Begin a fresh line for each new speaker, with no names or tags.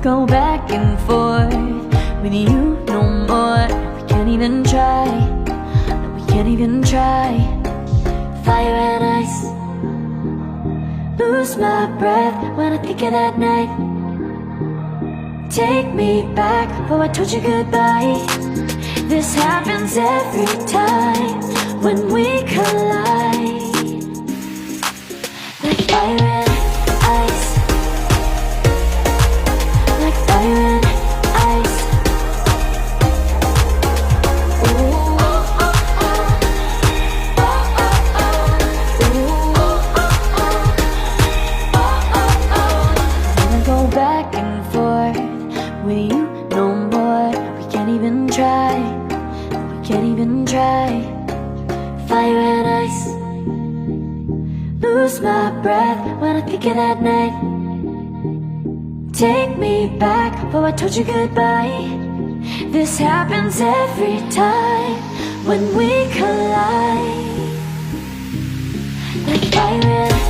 go back and forth with you no more. We can't even try, no, we can't even try. Fire and ice, lose my breath when I think of that night. Take me back, oh I told you goodbye. This happens every time when we collide. Like fire and ice, like fire and ice. Ooh. Wanna go back and forth with you no more. We can't even try, we can't even try. Fire and ice, lose my breath when I think of that night. Take me back, oh I told you goodbye. This happens every time when we collide. Like fire and